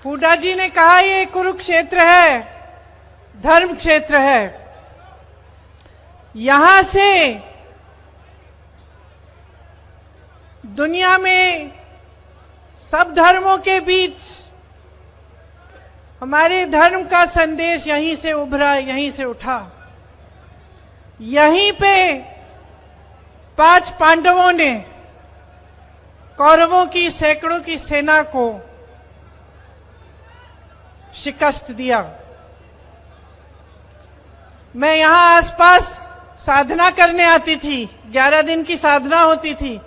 हुड्डा जी ने कहा ये कुरुक्षेत्र है, धर्म क्षेत्र है। यहां से दुनिया में सब धर्मों के बीच हमारे धर्म का संदेश यहीं से उभरा, यहीं से उठा। यहीं पे 5 पांडवों ने कौरवों की सैकड़ों की सेना को शिकस्त दिया। मैं यहां आसपास साधना करने आती थी, 11 दिन की साधना होती थी।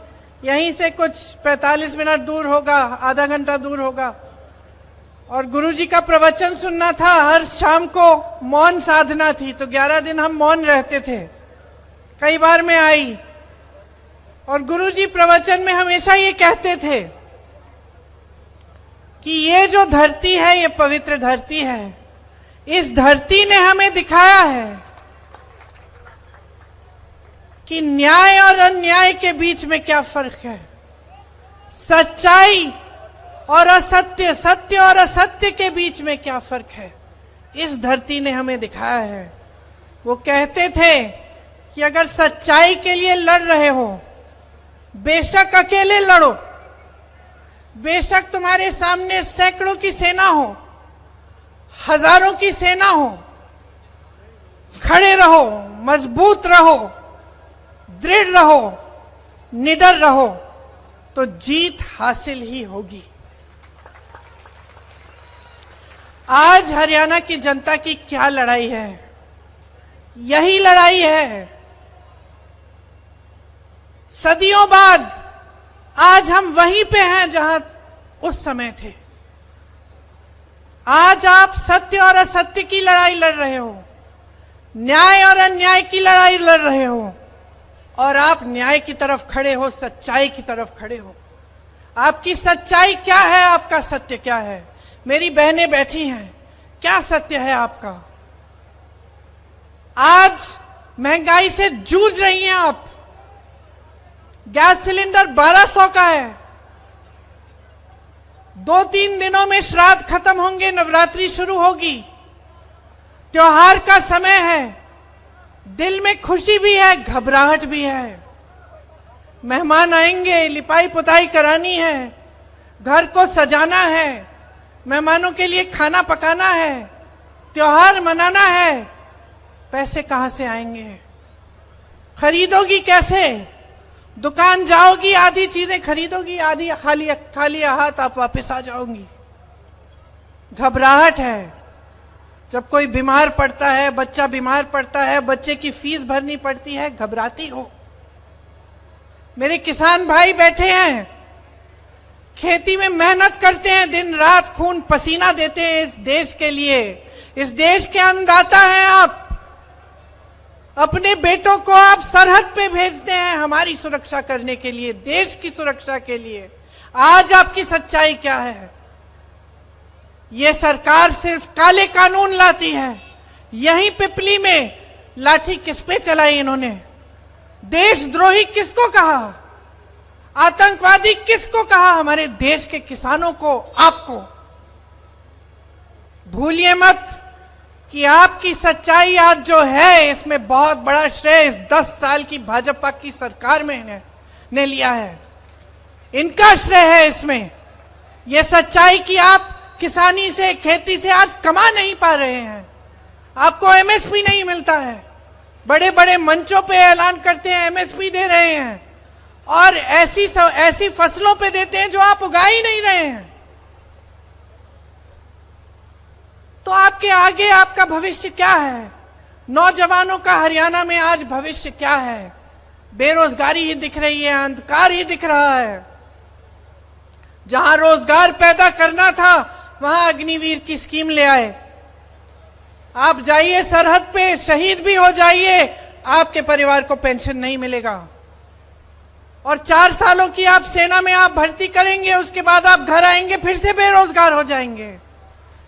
यहीं से कुछ 45 मिनट दूर होगा, आधा घंटा दूर होगा, और गुरुजी का प्रवचन सुनना था। हर शाम को मौन साधना थी, तो 11 दिन हम मौन रहते थे। कई बार मैं आई और गुरुजी प्रवचन में हमेशा ये कहते थे कि ये जो धरती है ये पवित्र धरती है। इस धरती ने हमें दिखाया है कि न्याय और अन्याय के बीच में क्या फर्क है, सच्चाई और असत्य, सत्य और असत्य के बीच में क्या फर्क है। इस धरती ने हमें दिखाया है। वो कहते थे कि अगर सच्चाई के लिए लड़ रहे हो, बेशक अकेले लड़ो, बेशक तुम्हारे सामने सैकड़ों की सेना हो, हजारों की सेना हो, खड़े रहो, मजबूत रहो, दृढ़ रहो, निडर रहो, तो जीत हासिल ही होगी। आज हरियाणा की जनता की क्या लड़ाई है? यही लड़ाई है। सदियों बाद आज हम वहीं पे हैं जहां उस समय थे। आज आप सत्य और असत्य की लड़ाई लड़ रहे हो, न्याय और अन्याय की लड़ाई लड़ रहे हो, और आप न्याय की तरफ खड़े हो, सच्चाई की तरफ खड़े हो। आपकी सच्चाई क्या है, आपका सत्य क्या है? मेरी बहनें बैठी हैं, क्या सत्य है आपका? आज महंगाई से जूझ रही हैं आप। गैस सिलेंडर 1200 का है। 2-3 दिनों में श्राद्ध खत्म होंगे, नवरात्रि शुरू होगी, त्योहार का समय है। दिल में खुशी भी है, घबराहट भी है। मेहमान आएंगे, लिपाई पुताई करानी है, घर को सजाना है, मेहमानों के लिए खाना पकाना है, त्योहार मनाना है। पैसे कहां से आएंगे? खरीदोगी कैसे? दुकान जाओगी, आधी चीजें खरीदोगी, आधी खाली हाथ आप वापस आ जाओगी। घबराहट है। जब कोई बीमार पड़ता है, बच्चा बीमार पड़ता है, बच्चे की फीस भरनी पड़ती है, घबराती हो। मेरे किसान भाई बैठे हैं, खेती में मेहनत करते हैं, दिन रात खून पसीना देते हैं इस देश के लिए। इस देश के अन्नदाता हैं आप। अपने बेटों को आप सरहद पे भेजते हैं हमारी सुरक्षा करने के लिए, देश की सुरक्षा के लिए। आज आपकी सच्चाई क्या है? ये सरकार सिर्फ काले कानून लाती है। यहीं पिपली में लाठी किस पे चलाई इन्होंने? देशद्रोही किसको कहा? आतंकवादी किसको कहा? हमारे देश के किसानों को, आपको। भूलिए मत कि आपकी सच्चाई आज जो है, इसमें बहुत बड़ा श्रेय इस 10 साल की भाजपा की सरकार में ने लिया है। इनका श्रेय है इसमें। यह सच्चाई कि आप किसानी से, खेती से आज कमा नहीं पा रहे हैं, आपको एमएसपी नहीं मिलता है। बड़े बड़े मंचों पे ऐलान करते हैं एमएसपी दे रहे हैं, और ऐसी फसलों पे देते हैं जो आप उगा ही नहीं रहे हैं। तो आपके आगे आपका भविष्य क्या है? नौजवानों का हरियाणा में आज भविष्य क्या है? बेरोजगारी ही दिख रही है, अंधकार ही दिख रहा है। जहां रोजगार पैदा करना था, वहां अग्निवीर की स्कीम ले आए। आप जाइए सरहद पे, शहीद भी हो जाइए, आपके परिवार को पेंशन नहीं मिलेगा। और 4 सालों की आप सेना में आप भर्ती करेंगे, उसके बाद आप घर आएंगे, फिर से बेरोजगार हो जाएंगे।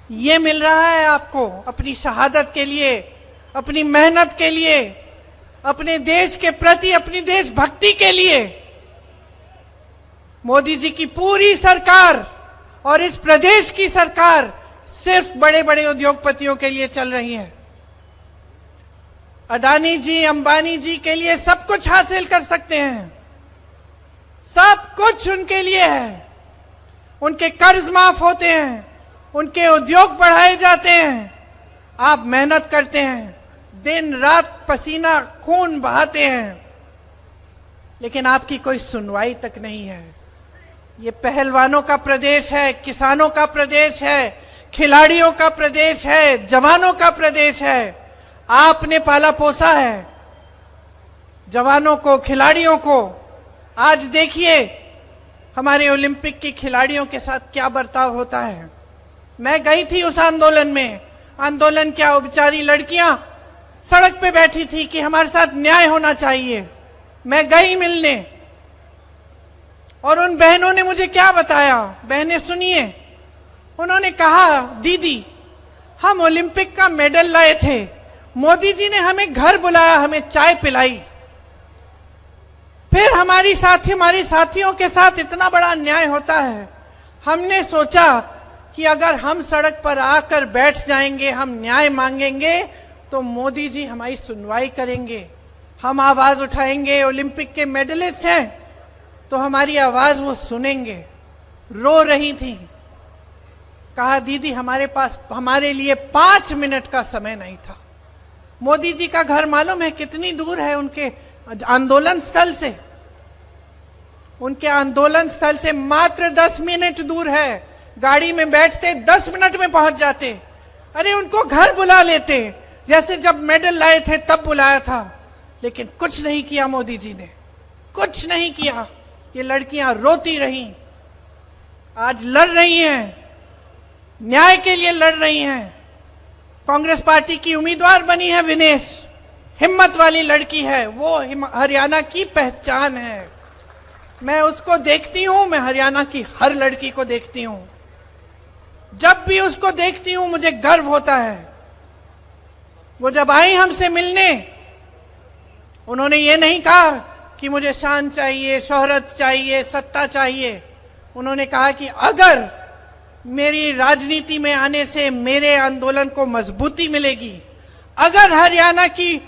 ये मिल रहा है आपको अपनी शहादत के लिए, अपनी मेहनत के लिए, अपने देश के प्रति, अपनी देशभक्ति के लिए। मोदी जी की पूरी सरकार और इस प्रदेश की सरकार सिर्फ बड़े बड़े उद्योगपतियों के लिए चल रही है। अडानी जी, अंबानी जी के लिए सब कुछ हासिल कर सकते हैं, सब कुछ उनके लिए है। उनके कर्ज माफ होते हैं, उनके उद्योग बढ़ाए जाते हैं। आप मेहनत करते हैं, दिन रात पसीना खून बहाते हैं, लेकिन आपकी कोई सुनवाई तक नहीं है। ये पहलवानों का प्रदेश है, किसानों का प्रदेश है, खिलाड़ियों का प्रदेश है, जवानों का प्रदेश है। आपने पाला पोसा है जवानों को, खिलाड़ियों को। आज देखिए हमारे ओलंपिक के खिलाड़ियों के साथ क्या बर्ताव होता है। मैं गई थी उस आंदोलन में। आंदोलन क्या, वो बेचारी लड़कियां सड़क पे बैठी थी कि हमारे साथ न्याय होना चाहिए। मैं गई मिलने, और उन बहनों ने मुझे क्या बताया। बहनें सुनिए, उन्होंने कहा, दीदी हम ओलंपिक का मेडल लाए थे, मोदी जी ने हमें घर बुलाया, हमें चाय पिलाई, फिर हमारी साथियों के साथ इतना बड़ा अन्याय होता है। हमने सोचा कि अगर हम सड़क पर आकर बैठ जाएंगे, हम न्याय मांगेंगे, तो मोदी जी हमारी सुनवाई करेंगे, हम आवाज उठाएंगे। ओलंपिक के मेडलिस्ट हैं तो हमारी आवाज वो सुनेंगे। रो रही थी। कहा, दीदी हमारे पास हमारे लिए 5 मिनट का समय नहीं था। मोदी जी का घर मालूम है कितनी दूर है उनके आंदोलन स्थल से? उनके आंदोलन स्थल से मात्र 10 मिनट दूर है। गाड़ी में बैठते 10 मिनट में पहुंच जाते। अरे उनको घर बुला लेते, जैसे जब मेडल लाए थे तब बुलाया था, लेकिन कुछ नहीं किया मोदी जी ने, कुछ नहीं किया। ये लड़कियां रोती रहीं, आज लड़ रही हैं, न्याय के लिए लड़ रही हैं। कांग्रेस पार्टी की उम्मीदवार बनी है विनेश, हिम्मत वाली लड़की है, वो हरियाणा की पहचान है। मैं उसको देखती हूं, मैं हरियाणा की हर लड़की को देखती हूं, जब भी उसको देखती हूं मुझे गर्व होता है। वो जब आई हमसे मिलने, उन्होंने ये नहीं कहा कि मुझे शान चाहिए, शोहरत चाहिए, सत्ता चाहिए। उन्होंने कहा कि अगर मेरी राजनीति में आने से मेरे आंदोलन को मजबूती मिलेगी, अगर हरियाणा की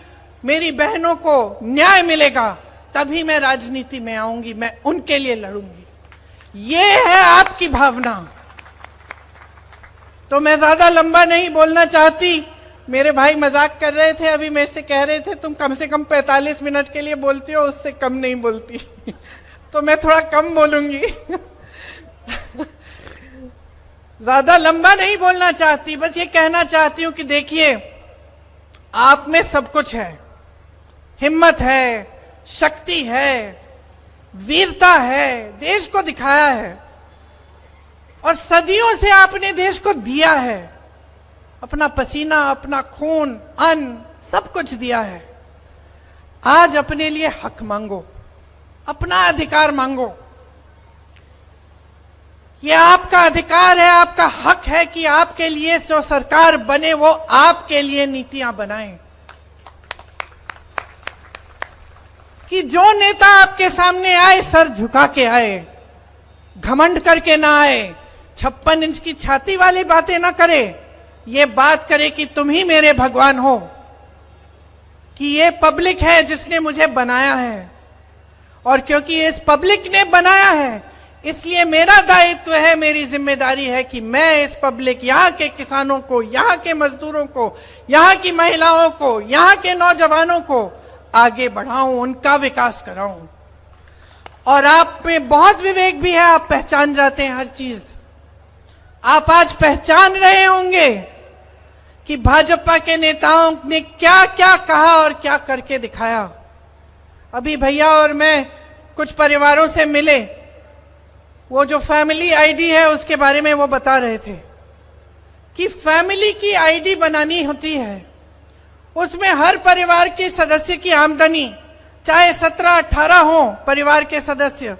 मेरी बहनों को न्याय मिलेगा, तभी मैं राजनीति में आऊंगी, मैं उनके लिए लड़ूंगी। ये है आपकी भावना। तो मैं ज्यादा लंबा नहीं बोलना चाहती। मेरे भाई मजाक कर रहे थे, अभी मेरे से कह रहे थे तुम कम से कम 45 मिनट के लिए बोलती हो, उससे कम नहीं बोलती। तो मैं थोड़ा कम बोलूंगी। ज्यादा लंबा नहीं बोलना चाहती, बस ये कहना चाहती हूं कि देखिए आप में सब कुछ है, हिम्मत है, शक्ति है, वीरता है, देश को दिखाया है, और सदियों से आपने देश को दिया है, अपना पसीना, अपना खून, अन्न, सब कुछ दिया है। आज अपने लिए हक मांगो, अपना अधिकार मांगो। ये आपका अधिकार है, आपका हक है कि आपके लिए जो सरकार बने वो आपके लिए नीतियां बनाए, कि जो नेता आपके सामने आए सर झुका के आए, घमंड करके ना आए, 56 इंच की छाती वाली बातें ना करे, ये बात करे कि तुम ही मेरे भगवान हो, कि ये पब्लिक है जिसने मुझे बनाया है, और क्योंकि इस पब्लिक ने बनाया है इसलिए मेरा दायित्व है, मेरी जिम्मेदारी है कि मैं इस पब्लिक, यहाँ के किसानों को, यहाँ के मजदूरों को, यहाँ की महिलाओं को, यहाँ के नौजवानों को आगे बढ़ाऊं, उनका विकास कराऊं। और आप में बहुत विवेक भी है, आप पहचान जाते हैं हर चीज। आप आज पहचान रहे होंगे कि भाजपा के नेताओं ने क्या क्या कहा और क्या करके दिखाया। अभी भैया और मैं कुछ परिवारों से मिले, वो जो फैमिली आईडी है उसके बारे में वो बता रहे थे कि फैमिली की आईडी बनानी होती है, उसमें हर परिवार के सदस्य की आमदनी, चाहे 17-18 हो परिवार के सदस्य,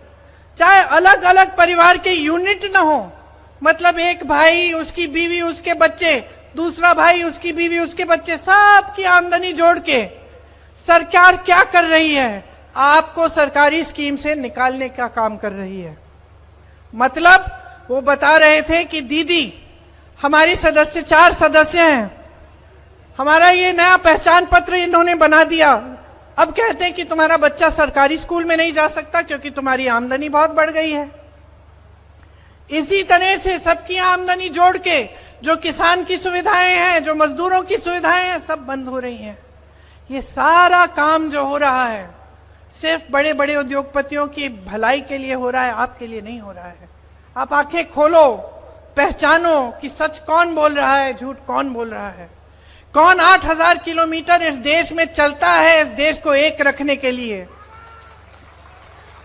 चाहे अलग अलग परिवार के यूनिट ना हो, मतलब एक भाई, उसकी बीवी, उसके बच्चे, दूसरा भाई, उसकी बीवी, उसके बच्चे, सबकी आमदनी जोड़ के सरकार क्या कर रही है, आपको सरकारी स्कीम से निकालने का काम कर रही है। मतलब वो बता रहे थे कि दीदी हमारी सदस्य 4 सदस्य हैं, हमारा ये नया पहचान पत्र इन्होंने बना दिया, अब कहते हैं कि तुम्हारा बच्चा सरकारी स्कूल में नहीं जा सकता क्योंकि तुम्हारी आमदनी बहुत बढ़ गई है। इसी तरह से सबकी आमदनी जोड़ के जो किसान की सुविधाएं हैं, जो मजदूरों की सुविधाएं हैं, सब बंद हो रही हैं। ये सारा काम जो हो रहा है सिर्फ बड़े बड़े उद्योगपतियों की भलाई के लिए हो रहा है, आपके लिए नहीं हो रहा है। आप आंखें खोलो, पहचानो कि सच कौन बोल रहा है, झूठ कौन बोल रहा है। कौन 8000 किलोमीटर इस देश में चलता है इस देश को एक रखने के लिए,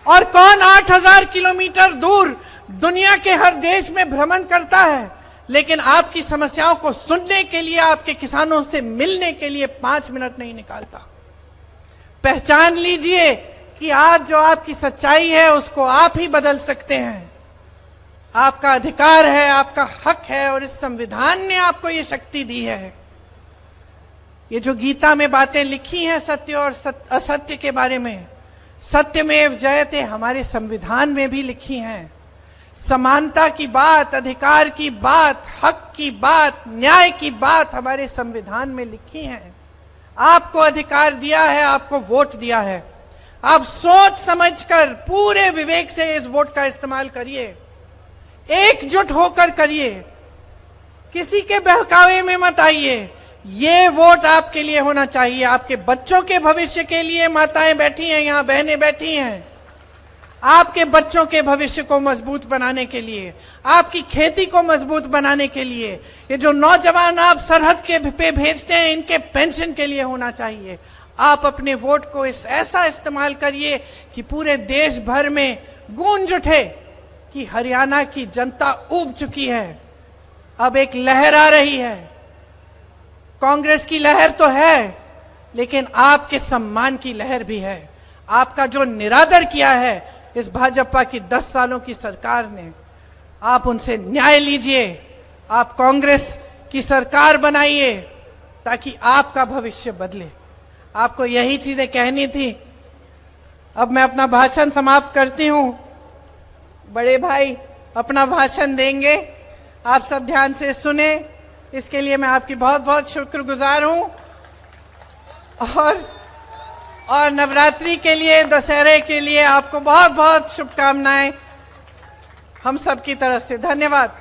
और कौन 8000 किलोमीटर दूर दुनिया के हर देश में भ्रमण करता है, लेकिन आपकी समस्याओं को सुनने के लिए, आपके किसानों से मिलने के लिए 5 मिनट नहीं निकालता। पहचान लीजिए कि आज जो आपकी सच्चाई है उसको आप ही बदल सकते हैं। आपका अधिकार है, आपका हक है, और इस संविधान ने आपको ये शक्ति दी है। ये जो गीता में बातें लिखी हैं सत्य और असत्य के बारे में, सत्यमेव जयते हमारे संविधान में भी लिखी हैं। समानता की बात, अधिकार की बात, हक की बात, न्याय की बात हमारे संविधान में लिखी हैं। आपको अधिकार दिया है, आपको वोट दिया है। आप सोच समझकर पूरे विवेक से इस वोट का इस्तेमाल करिए, एकजुट होकर करिए, किसी के बहकावे में मत आइए। ये वोट आपके लिए होना चाहिए, आपके बच्चों के भविष्य के लिए। माताएं बैठी हैं यहाँ, बहनें बैठी हैं, आपके बच्चों के भविष्य को मजबूत बनाने के लिए, आपकी खेती को मजबूत बनाने के लिए। ये जो नौजवान आप सरहद के पे भेजते हैं, इनके पेंशन के लिए होना चाहिए। आप अपने वोट को ऐसा इस्तेमाल करिए कि पूरे देश भर में गूंज उठे कि हरियाणा की जनता ऊब चुकी है, अब एक लहर आ रही है। कांग्रेस की लहर तो है, लेकिन आपके सम्मान की लहर भी है। आपका जो निरादर किया है इस भाजपा की 10 सालों की सरकार ने, आप उनसे न्याय लीजिए। आप कांग्रेस की सरकार बनाइए ताकि आपका भविष्य बदले। आपको यही चीजें कहनी थी। अब मैं अपना भाषण समाप्त करती हूं। बड़े भाई अपना भाषण देंगे, आप सब ध्यान से सुने, इसके लिए मैं आपकी बहुत बहुत शुक्रगुजार हूं। और नवरात्रि के लिए, दशहरे के लिए आपको बहुत बहुत शुभकामनाएं हम सब की तरफ से। धन्यवाद।